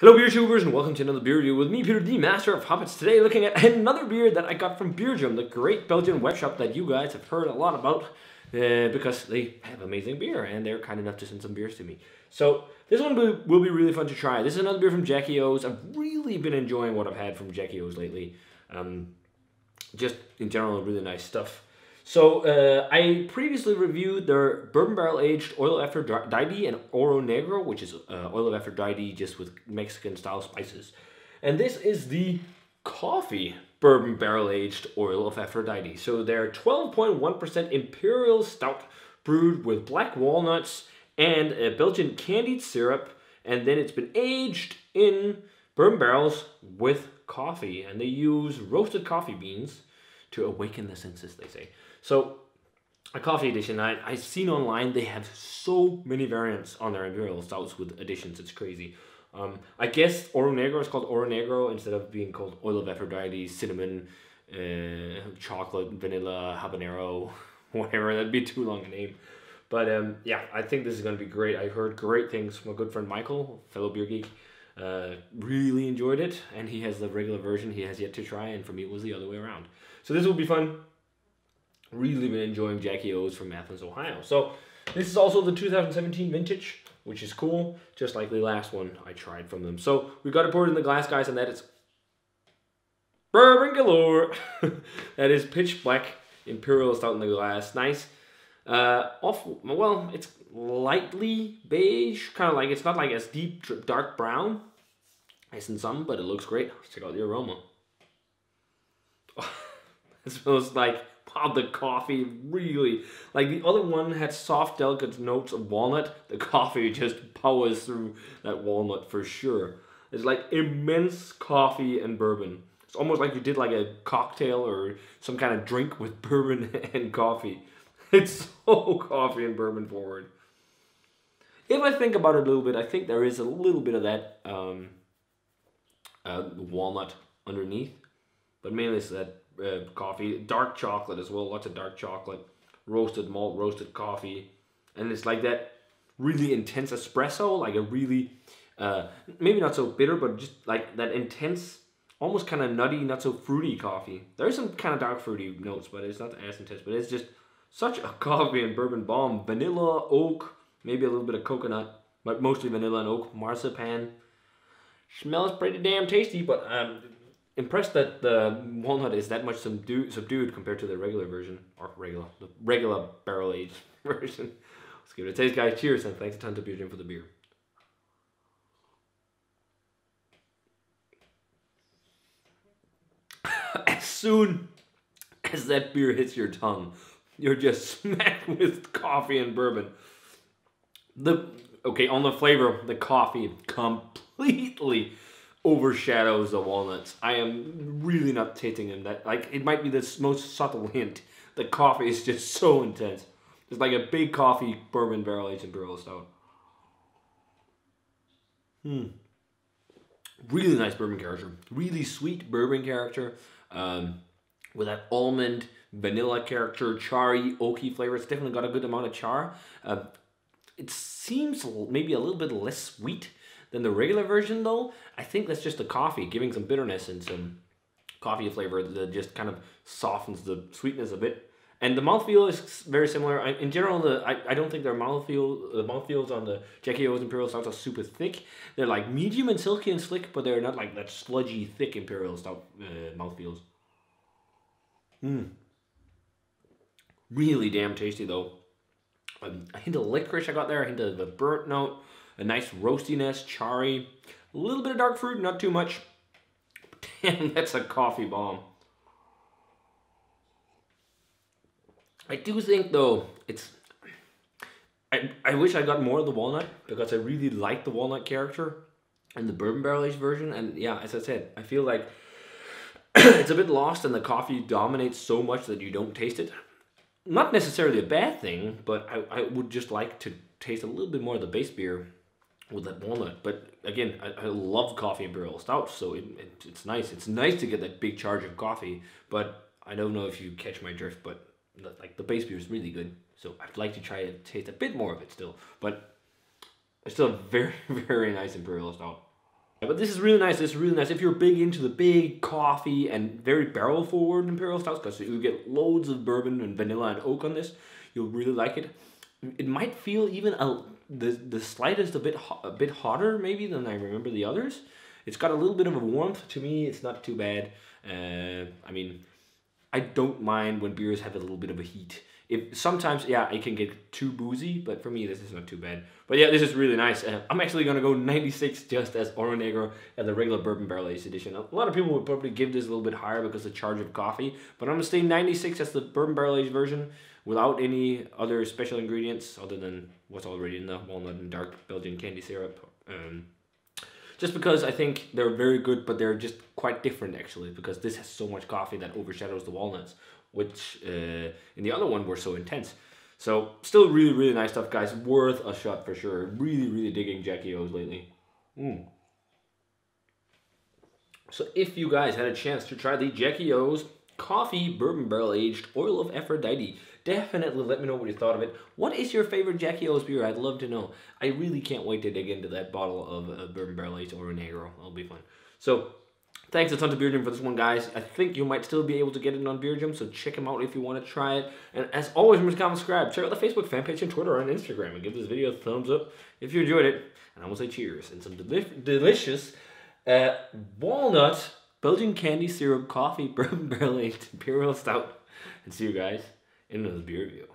Hello beer tubers and welcome to another beer review with me, Peter, the master of hobbits. Today looking at another beer that I got from Belgium, the great Belgian web shop that you guys have heard a lot about because they have amazing beer and they're kind enough to send some beers to me. So this one will be really fun to try. This is another beer from Jackie O's. I've really been enjoying what I've had from Jackie O's lately. Just in general, really nice stuff. So I previously reviewed their bourbon barrel aged oil of Aphrodite and Oro Negro, which is oil of Aphrodite just with Mexican style spices. And this is the coffee bourbon barrel aged oil of Aphrodite. So they're 12.1% Imperial Stout brewed with black walnuts and Belgian candied syrup. And then it's been aged in bourbon barrels with coffee. And they use roasted coffee beans to awaken the senses, they say. So, a coffee edition, I've seen online they have so many variants on their Imperial Stouts with additions, it's crazy. I guess Oro Negro is called Oro Negro instead of being called Oil of Aphrodite, cinnamon, chocolate, vanilla, habanero, whatever, that'd be too long a name. But yeah, I think this is going to be great. I heard great things from a good friend Michael, fellow beer geek. Really enjoyed it, and he has the regular version he has yet to try, and for me it was the other way around. So this will be fun. Really been enjoying Jackie O's from Athens, Ohio. So this is also the 2017 vintage, which is cool, just like the last one I tried from them. So we got it poured in the glass, guys, and that is bourbon galore. That is pitch black Imperial Stout in the glass. Nice. Well, it's lightly beige, kind of like, it's not like as deep dark brown as in some, but it looks great. Let's check out the aroma. It smells like, wow, the coffee really, like the other one had soft, delicate notes of walnut. The coffee just powers through that walnut for sure. It's like immense coffee and bourbon. It's almost like you did like a cocktail or some kind of drink with bourbon and coffee. It's so coffee and bourbon forward. If I think about it a little bit, I think there is a little bit of that walnut underneath, but mainly it's that coffee, dark chocolate as well, lots of dark chocolate, roasted malt, roasted coffee, and it's like that really intense espresso, like a really, maybe not so bitter, but just like that intense, almost kind of nutty, not so fruity coffee. There's some kind of dark fruity notes, but it's not as intense, but it's just such a coffee and bourbon bomb. Vanilla, oak, maybe a little bit of coconut, but mostly vanilla and oak, marzipan. Smells pretty damn tasty, but impressed that the walnut is that much subdued compared to the regular version, or the regular barrel-aged version. Let's give it a taste, guys. Cheers, and thanks a ton to Beer Jim for the beer. As soon as that beer hits your tongue, you're just smacked with coffee and bourbon. Okay, on the flavor, the coffee completely overshadows the walnuts. I am really not tasting them. That, like, it might be the most subtle hint. The coffee is just so intense. It's like a big coffee bourbon barrel aged Imperial Stout. Really nice bourbon character. Really sweet bourbon character. With that almond, vanilla character, charry, oaky flavor. It's definitely got a good amount of char. It seems maybe a little bit less sweet than the regular version, though. I think that's just the coffee giving some bitterness and some coffee flavor that just kind of softens the sweetness a bit. And the mouthfeel is very similar. In general, I don't think the mouthfeels on the Jackie O's Imperial Stouts are super thick. They're like medium and silky and slick, but they're not like that sludgy, thick Imperial Stout mouthfeels. Really damn tasty, though. A hint of licorice I got there, a hint of the burnt note, a nice roastiness, charry, a little bit of dark fruit, not too much. Damn, that's a coffee bomb. I do think, though, I wish I got more of the walnut, because I really like the walnut character in the bourbon barrel aged version. And yeah, as I said, I feel like it's a bit lost and the coffee dominates so much that you don't taste it. Not necessarily a bad thing, but I would just like to taste a little bit more of the base beer with that walnut. But again, I love coffee Imperial Stout, so it's nice. It's nice to get that big charge of coffee, but I don't know if you catch my drift, but like the base beer is really good. So I'd like to try to taste a bit more of it still, but it's still a very, very nice Imperial Stout. But this is really nice. This is really nice. If you're big into the big coffee and very barrel forward Imperial Stouts, because you get loads of bourbon and vanilla and oak on this, you'll really like it. It might feel even the slightest a bit hotter maybe than I remember the others. It's got a little bit of a warmth. To me, it's not too bad. I mean, I don't mind when beers have a little bit of a heat. If sometimes, yeah, it can get too boozy, but for me, this is not too bad. But yeah, this is really nice. I'm actually going to go 96 just as Oro Negro as the regular bourbon barrel aged edition. A lot of people would probably give this a little bit higher because of the charge of coffee, but I'm going to stay 96 as the bourbon barrel aged version without any other special ingredients other than what's already in the walnut and dark Belgian candy syrup. Just because I think they're very good, but they're just quite different actually, because this has so much coffee that overshadows the walnuts, which in the other one were so intense. So still really, really nice stuff, guys. Worth a shot for sure. Really, really digging Jackie O's lately. So if you guys had a chance to try the Jackie O's Coffee Bourbon Barrel Aged Oil of Aphrodite, definitely let me know what you thought of it. What is your favorite Jackie O's beer? I'd love to know. I really can't wait to dig into that bottle of Bourbon Barrel Aged Oro Negro. That'll be fun. So thanks a ton to Beer Jam for this one, guys. I think you might still be able to get it on Beer Jam, so check them out if you want to try it. And as always, remember to comment, subscribe. Check out the Facebook fan page and Twitter and Instagram, and give this video a thumbs up if you enjoyed it. And I will say cheers and some delicious walnut Belgian candy syrup coffee bourbon barrel aged Imperial Stout. And see you guys in another beer review.